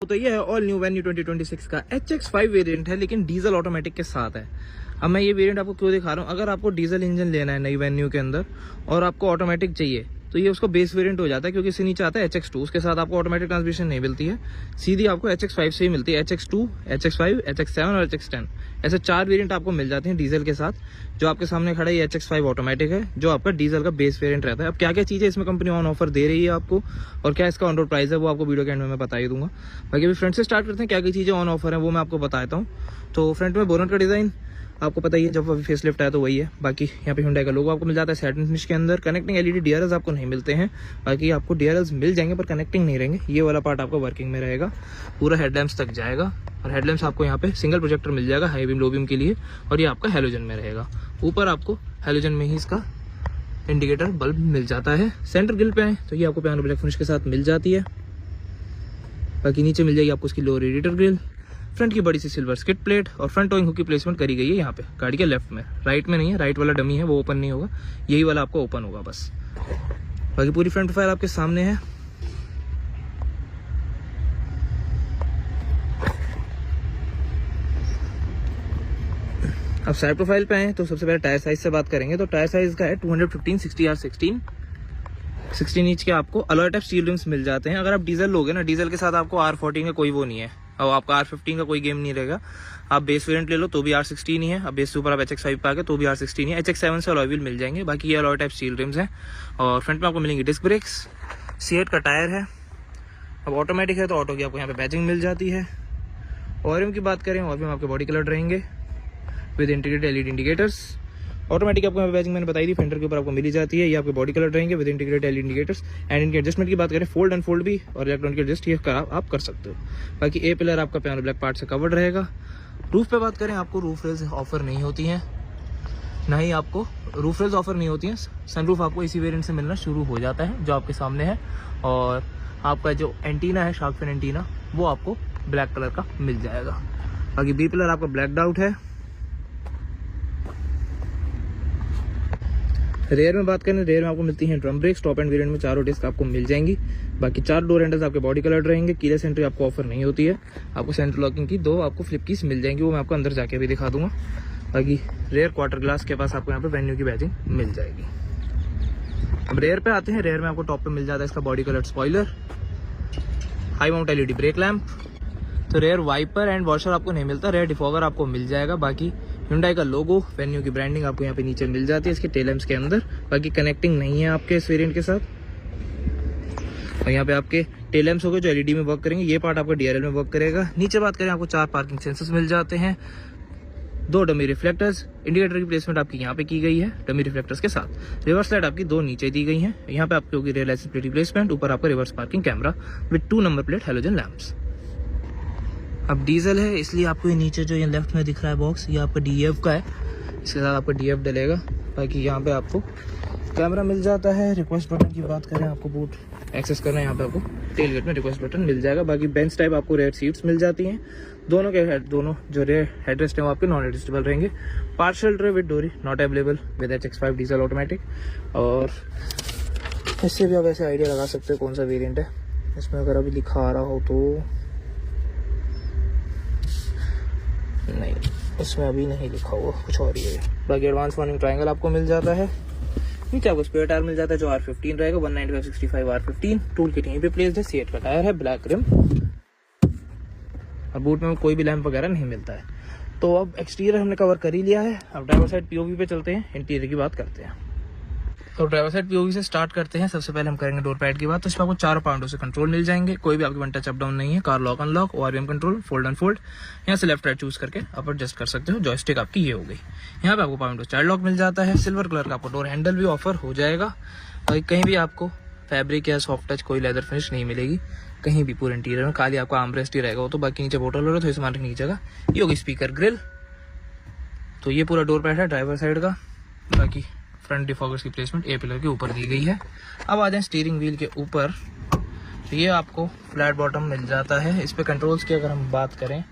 तो ये है ऑल न्यू वेन्यू 2026 का HX5 वेरिएंट है, लेकिन डीजल ऑटोमेटिक के साथ है। अब मैं ये वेरिएंट आपको क्यों दिखा रहा हूँ, अगर आपको डीजल इंजन लेना है नई वेन्यू के अंदर और आपको ऑटोमेटिक चाहिए तो ये उसका बेस वेरिएंट हो जाता है, क्योंकि इससे नीचे आता है HX2। उसके साथ आपको ऑटोमेटिक ट्रांसमिशन नहीं मिलती है, सीधी आपको HX5 से ही मिलती है। HX2, HX5, HX7 और HX10 ऐसे 4 वेरिएंट आपको मिल जाते हैं डीजल के साथ। जो आपके सामने खड़ा है ये HX5 ऑटोमेटिक है, जो आपका डीजल का बेस वेरिएंट रहता है। अब क्या क्या चीज़ें इसमें कंपनी ऑन ऑफर दे रही है आपको और क्या इसका ऑन रोड प्राइस है वो आपको वीडियो के एंड में मैं बता ही दूंगा। बाकी अभी फ्रंट से स्टार्ट करते हैं, क्या क्या चीज़ें ऑन ऑफर है वो मैं आपको बताता हूँ। तो फ्रंट में बोनट का डिज़ाइन आपको पता ही है, जब अभी फेस लिफ्ट आया तो वही है। बाकी यहाँ पे Hyundai का लोगो आपको मिल जाता है सैटिन फिनिश के अंदर। कनेक्टिंग LED DRLs आपको नहीं मिलते हैं, बाकी आपको DRLs मिल जाएंगे पर कनेक्टिंग नहीं रहेंगे। ये वाला पार्ट आपका वर्किंग में रहेगा, पूरा हेडलैम्प्स तक जाएगा। और हेडलैम्प्स आपको यहाँ पे सिंगल प्रोजेक्टर मिल जाएगा, हाई बीम लो बीम के लिए, और ये आपका हेलोजन में रहेगा। ऊपर आपको हेलोजन में ही इसका इंडिकेटर बल्ब मिल जाता है। सेंटर ग्रिल पे आए तो ये आपको पियानो ब्लैक फिनिश के साथ मिल जाती है। बाकी नीचे मिल जाएगी आपको इसकी लो रेडिएटर ग्रिल, फ्रंट की बड़ी सी सिल्वर स्किड प्लेट और फ्रंट टोइंग हुक की प्लेसमेंट करी गई है यहाँ पे गाड़ी के लेफ्ट में। राइट में नहीं है, राइट वाला डमी है वो ओपन नहीं होगा, यही वाला आपको ओपन होगा बस। बाकी पूरी फ्रंट प्रोफाइल आपके सामने है। अब साइड प्रोफाइल पे आए तो सबसे पहले टायर साइज से बात करेंगे। तो टायर साइज का है 215 60R16 इंच के आपको अलॉय टाइप स्टील रिम्स मिल जाते हैं। अगर आप डीजल लोगे ना, डीजल के साथ आपको R14 का कोई वो नहीं है और आपका R15 का कोई गेम नहीं रहेगा। आप बेस वेरिएंट ले लो तो भी R16 ही है, अब बेस से ऊपर आप HX5 पे आके तो भी R16 ही है। HX7 से अलॉय व्हील मिल जाएंगे। बाकी ये अलॉय टाइप स्टील रिम्स हैं और फ्रंट में आपको मिलेंगे डिस्क ब्रेक्स। C8 का टायर है। अब ऑटोमेटिक है तो ऑटो की आपको यहाँ पे बैजिंग मिल जाती है। ऑरियम की बात करें, ऑरियम आपके बॉडी कलर रहेंगे with integrated LED indicators. Automatic आपको यहाँ पे बैजिंग मैंने बताई थी, फेंडर के ऊपर आपको मिली जाती है। ये आपके बॉडी कलर रहेंगे with integrated LED indicators. And इनके एडजस्टमेंट की बात करें, फोल्ड अनफोल्ड भी और इलेक्ट्रॉनिक एडजस्ट ये आप कर सकते हो। बाकी ए पिलर आपका पियानो ब्लैक पार्ट से कवर्ड रहेगा। रूफ पे बात करें, आपको रूफ रेल्स ऑफर नहीं होती हैं, ना ही आपको रूफ रेल्स ऑफर नहीं होती हैं। सनरूफ आपको इसी वेरिएंट से मिलना शुरू हो जाता है जो आपके सामने है। और आपका जो एंटीना है, शार्क फिन एंटीना, वो आपको ब्लैक कलर का मिल जाएगा। बाकी बी पिलर आपका ब्लैक्ड आउट है। रेयर में बात करें, रेयर में आपको मिलती हैं drum brakes. Top end variant में चारों डिस्क आपको मिल जाएंगी। बाकी 4 डोर हैंडल्स आपके बॉडी कलर रहेंगे। कीलेस एंट्री आपको ऑफर नहीं होती है। आपको सेंट्रल लॉकिंग की 2 आपको फ्लिप कीज मिल जाएंगी, वो मैं आपको अंदर जाके भी दिखा दूंगा। बाकी रेयर क्वार्टर ग्लास के पास आपको यहाँ पे वेन्यू की बैजिंग मिल जाएगी। अब रेयर पे आते हैं, रेयर में आपको टॉप पे मिल जाता है इसका body colour spoiler, high mount LED brake lamp. तो रेयर वाइपर एंड वॉशर आपको नहीं मिलता, रेयर डिफॉगर आपको मिल जाएगा। बाकी Hyundai का लोगो, वेन्यू की ब्रांडिंग आपको यहाँ पे नीचे मिल जाती है इसके टेल लैम्प्स के अंदर। बाकी कनेक्टिंग नहीं है आपके इस वेरिएंट के साथ। और यहाँ पे आपके टेल लैम्प्स हो गए जो LED में वर्क करेंगे, ये पार्ट आपका DRL में वर्क करेगा। नीचे बात करें, आपको 4 पार्किंग सेंसर्स मिल जाते हैं, 2 डमी रिफ्लेक्टर्स। इंडिकेटर की प्लेसमेंट आपकी यहाँ पे की गई है डमी रिफ्लेक्टर्स के साथ। रिवर्स लाइट आपकी 2 नीचे दी गई है। यहाँ पे आपकी होगी रियर लाइसेंस प्लेट रिप्लेसमेंट। ऊपर आपका reverse parking camera with 2 number plate halogen lamps. अब डीजल है इसलिए आपको ये नीचे जो ये लेफ्ट में दिख रहा है बॉक्स, ये आपका DEF का है, इसके साथ आपका DEF डलेगा। बाकी यहाँ पे आपको कैमरा मिल जाता है। रिक्वेस्ट बटन की बात करें, आपको बूट एक्सेस करना है, यहाँ पे आपको टेल गेट में रिक्वेस्ट बटन मिल जाएगा। बाकी बेंच टाइप आपको रेयर सीट्स मिल जाती हैं। दोनों जो रेयर हेडरेस्ट है वो आपके नॉन एडजस्टेबल रहेंगे। पार्शियल ट्रे विद डोरी not available with HX5 diesel automatic. और इससे भी आप ऐसे आइडिया लगा सकते हो कौन सा वेरिएंट है। इसमें अगर अभी लिखा आ रहा हो तो नहीं, इसमें अभी नहीं लिखा हुआ, कुछ और ही है। बाकी एडवांस वार्निंग ट्रायंगल आपको मिल जाता है। नीचे आपको स्पेयर टायर मिल जाता है जो R15 रहेगा, 195/65 R15। टूल किट यहीं पे प्लेस्ड है। C8 का टायर है, ब्लैक रिम। और बूट में कोई भी लैंप वगैरह नहीं मिलता है। तो अब एक्सटीरियर हमने कवर कर ही लिया है। अब ड्राइवर साइड POV पे चलते हैं, इंटीरियर की बात करते हैं। तो ड्राइवर साइड POV से स्टार्ट करते हैं। सबसे पहले हम करेंगे डोर पैड की बात। तो इसमें आपको 4 पाउंडों से कंट्रोल मिल जाएंगे, कोई भी आपके वन टच अप डाउन नहीं है। Car lock unlock, ORVM control, fold unfold, यहाँ से लेफ्ट राइट चूज करके आप एडजस्ट कर सकते हो। जॉयस्टिक आपकी ये हो गई। यहाँ पे आपको पाउंडो चाइल्ड लॉक मिल जाता है। सिल्वर कलर का आपको डोर हैंडल भी ऑफर हो जाएगा। कहीं भी आपको फैब्रिक या सॉफ्ट टच कोई लेदर फिनिश नहीं मिलेगी कहीं भी पूरे इंटीरियर में। खाली आपका आर्मरेस्ट ही रहेगा वो तो, बाकी नीचे बोतल हो रहा है तो सामान रखने की जगह ये होगी। Speaker grill. तो ये पूरा डोर पैड है ड्राइवर साइड का। बाकी फ्रंट डिफॉगर्स की प्लेसमेंट ए पिलर के ऊपर दी गई है। अब आ जाए स्टीयरिंग व्हील के ऊपर, तो ये आपको फ्लैट बॉटम मिल जाता है। इस पे कंट्रोल्स की अगर हम बात करें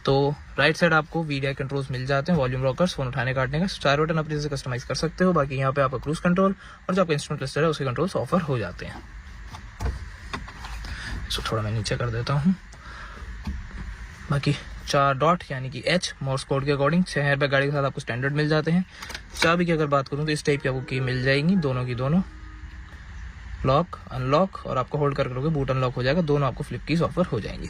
तो राइट साइड आपको VDI कंट्रोल्स मिल जाते हैं, वॉल्यूम रॉकर्स, फोन उठाने काटने का। स्टार बटन अपने से कस्टमाइज कर सकते हो। बाकी यहाँ पे आपका क्रूज कंट्रोल और जो आपका इंस्ट्रूमेंट क्लस्टर है उसके कंट्रोल्स ऑफर हो जाते हैं। इसको थोड़ा मैं नीचे कर देता हूँ। बाकी 4 डॉट यानी कि H मोर्स कोड के अकॉर्डिंग 6 एयरबैग गाड़ी के साथ आपको स्टैंडर्ड मिल जाते हैं। चाबी की अगर बात करूं तो इस टाइप की आपको की मिल जाएंगी, दोनों की दोनों लॉक अनलॉक, और आपको होल्ड करके रखोगे बूट अनलॉक हो जाएगा। दोनों आपको फ्लिप कीज ऑफर हो जाएंगी।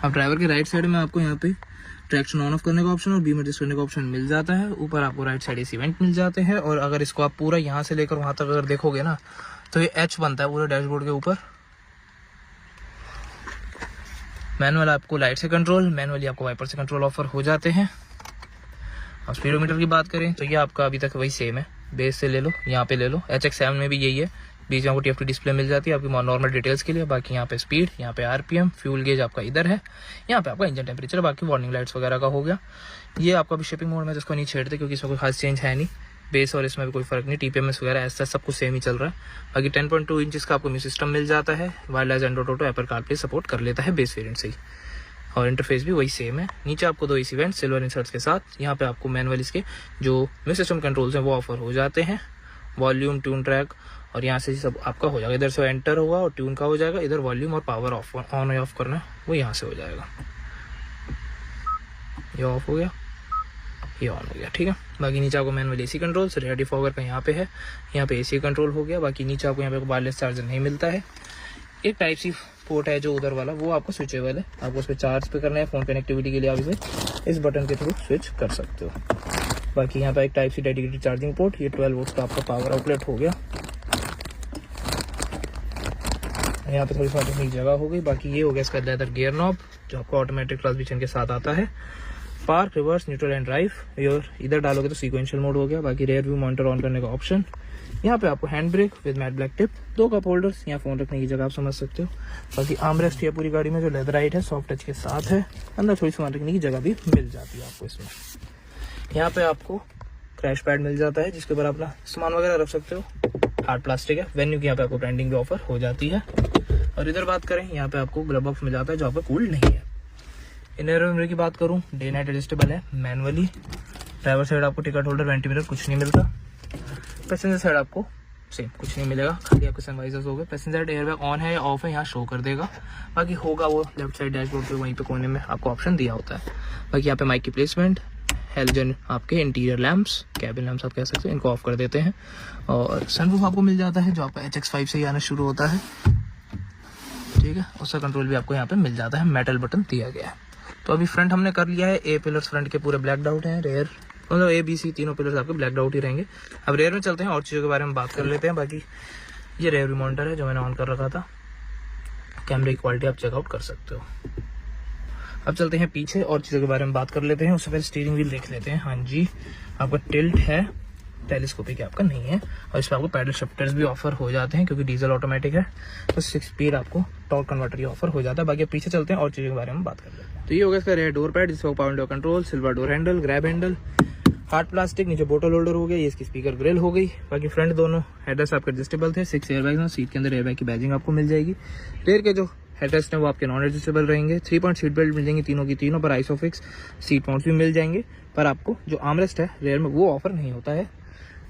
अब ड्राइवर के राइट साइड में आपको यहाँ पे ट्रैक्शन ऑन ऑफ करने का ऑप्शन और बीम एडजस्ट करने का ऑप्शन मिल जाता है। ऊपर आपको राइट साइड एसी वेंट मिल जाते हैं, और अगर इसको आप पूरा यहाँ से लेकर वहां तक अगर देखोगे ना तो ये H बनता है पूरे डैशबोर्ड के ऊपर। मैनुअल आपको लाइट से कंट्रोल, मैनुअली आपको वाइपर से कंट्रोल ऑफर हो जाते हैं। अब स्पीडोमीटर की बात करें तो ये आपका अभी तक वही सेम है, बेस से ले लो, यहाँ पे ले लो। HX7 में भी यही है, बीच में आपको TFT डिस्प्ले मिल जाती है आपकी नॉर्मल डिटेल्स के लिए। बाकी यहाँ पे स्पीड, यहाँ पे RPM, फ्यूल गेज आपका इधर है, यहाँ पे आपका इंजन टेम्परेचर, बाकी वार्निंग लाइट्स वगैरह का हो गया। ये आपका भी शिपिंग मोड में तो इसको नहीं छेड़ते क्योंकि इसमें कोई खास चेंज है नहीं, बेस और इसमें भी कोई फर्क नहीं। TPMS वगैरह ऐसा सब कुछ सेम ही चल रहा है। बाकी 10.2 इंच का आपको म्यूजिक सिस्टम मिल जाता है। Wireless Android auto, Apple CarPlay support कर लेता है बेस वेरिएंट से ही, और इंटरफेस भी वही सेम है। नीचे आपको 2 एसी वेंट सिल्वर इंसर्ट्स के साथ। यहाँ पे आपको मैनुअल इसके जो म्यूजिक सिस्टम कंट्रोल्स हैं वो ऑफर हो जाते हैं। वॉल्यूम, ट्यून ट्रैक, और यहाँ से सब आपका हो जाएगा। इधर से एंटर होगा और ट्यून का हो जाएगा, इधर वॉल्यूम और पावर ऑफ ऑन ऑफ करना वो यहाँ से हो जाएगा। ये ऑफ हो गया, ये ऑन हो गया, ठीक है। बाकी नीचे आपको manual AC control, rear defogger का यहाँ पे है, यहाँ पे एसी कंट्रोल हो गया। बाकी नीचे आपको यहाँ पे वायरलेस चार्जर नहीं मिलता है। एक टाइप सी पोर्ट है जो उधर वाला, वो आपको स्विचेबल है, आपको उस पर चार्ज पे करना है। फोन कनेक्टिविटी के लिए आप इसे इस बटन के थ्रू स्विच कर सकते हो। बाकी यहाँ पे एक type C dedicated charging port, ये 12 वोल्ट का आपका पावर आउटलेट हो गया। यहाँ पे थोड़ी सी जगह हो गई। बाकी ये हो गया इसका लेदर गियर नॉब जो आपको ऑटोमेटिक ट्रांसमिशन के साथ आता है। Park, reverse, neutral and drive, और इधर डालोगे तो सीक्वेंशियल मोड हो गया। बाकी रेयर व्यू मॉनिटर ऑन करने का ऑप्शन। यहाँ पे आपको hand brake with matte black tip, 2 cup holders, यहाँ फोन रखने की जगह आप समझ सकते हो। बाकी आर्मरेस्ट है पूरी गाड़ी में जो लेदर राइट है, सॉफ्ट टच के साथ है। अंदर थोड़ी सामान रखने की जगह भी मिल जाती है आपको इसमें। यहाँ पे आपको क्रैश पैड मिल जाता है जिसके ऊपर अपना सामान वगैरह रख सकते हो। हार्ड प्लास्टिक है। वेन्यू की यहाँ पे आपको ब्रांडिंग भी ऑफर हो जाती है। और इधर बात करें, यहाँ पे आपको ग्लव बॉक्स मिल जाता है जो आपका कूल्ड नहीं है। इनर मेमोरी की बात करूँ, डे नाइट एडजस्टेबल है मैनुअली। ड्राइवर साइड आपको टिकट होल्डर, वेंटिलेटर कुछ नहीं मिलता। पैसेंजर साइड आपको सेम कुछ नहीं मिलेगा, खाली आपके सनवाइजर्स हो गए। पैसेंजर एयरबैग ऑन है या ऑफ है यहाँ शो कर देगा। बाकी होगा वो लेफ्ट साइड डैशबोर्ड पे, वहीं पे कोने में आपको ऑप्शन दिया होता है। बाकी यहाँ पे माइक की प्लेसमेंट, हेलोजन आपके इंटीरियर लैंप्स, कैबिन लैंप्स आप कह सकते हो, इनको ऑफ कर देते हैं। और सनरूफ आपको मिल जाता है जो आपका HX5 से ही आना शुरू होता है, ठीक है। उसका कंट्रोल भी आपको यहाँ पे मिल जाता है, मेटल बटन दिया गया है। तो अभी फ्रंट हमने कर लिया है। ए पिलर्स फ्रंट के पूरे ब्लैक आउट हैं, रेयर मतलब ABC तीनों पिलर्स आपके ब्लैक आउट ही रहेंगे। अब रेयर में चलते हैं और चीज़ों के बारे में बात कर लेते हैं। बाकी ये रेयर व्यू मॉनिटर है जो मैंने ऑन कर रखा था। कैमरे की क्वालिटी आप चेकआउट कर सकते हो। अब चलते हैं पीछे और चीज़ों के बारे में बात कर लेते हैं। उससे पहले स्टीयरिंग व्हील देख लेते हैं। हाँ जी, आपका टिल्ट है, टेलीस्कोपिक आपका नहीं है। और इसमें आपको पैडल शिफ्टर्स भी ऑफर हो जाते हैं क्योंकि डीजल ऑटोमेटिक है, तो 6 स्पीड आपको टॉर्क कन्वर्टर ऑफर हो जाता है। बाकी पीछे चलते हैं और चीज़ों के बारे में बात कर लेते हैं। तो ये होगा इसका रेयर डोर पैड जिसमें power window control, silver door handle, grab handle, hard plastic, नीचे बोटल होल्डर हो गया, ये इसकी स्पीकर ग्रिल हो गई। बाकी फ्रंट दोनों हेडरेस्ट आपके एडजस्टेबल थे। 6 एयरबैग हैं, सीट के अंदर एयरबैग की बैजिंग आपको मिल जाएगी। रेयर के जो हेडरेस्ट हैं वो आपके नॉन एडजस्टेबल रहेंगे। 3 पॉइंट सीट बेल्ट मिल जाएंगी तीनों की तीनों पर, आइसोफिक्स सीट माउंट्स भी मिल जाएंगे। पर आपको जो आर्मरेस्ट है रेयर में वो ऑफर नहीं होता है।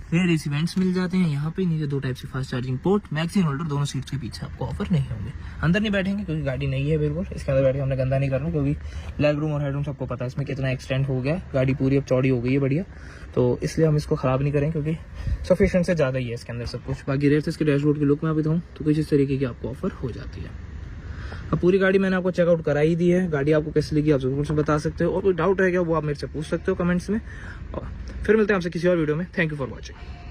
रेयर एसी वेंट्स मिल जाते हैं यहाँ पे। नीचे 2 टाइप से fast charging port, magazine holder दोनों सीट्स के पीछे आपको ऑफर नहीं होंगे। अंदर नहीं बैठेंगे क्योंकि गाड़ी नहीं है बिल्कुल, इसके अंदर बैठे हमने गंदा नहीं करना क्योंकि लेग रूम और हेड रूम सबको पता है इसमें कितना एक्सटेंड हो गया। गाड़ी पूरी अब चौड़ी हो गई है बढ़िया, तो इसलिए हम इसको खराब नहीं करें क्योंकि सफिशिएंट से ज़्यादा ही है इसके अंदर सब कुछ। बाकी रेयर से इसके डैशबोर्ड की लुक में आप बताऊँ तो कुछ इस तरीके की आपको ऑफर हो जाती है। अब पूरी गाड़ी मैंने आपको चेकआउट करा ही दी है। गाड़ी आपको कैसी लगी आप जरूर से बता सकते हो, और कोई डाउट रह गया वो आप मेरे से पूछ सकते हो कमेंट्स में। और फिर मिलते हैं आपसे किसी और वीडियो में। Thank you for watching.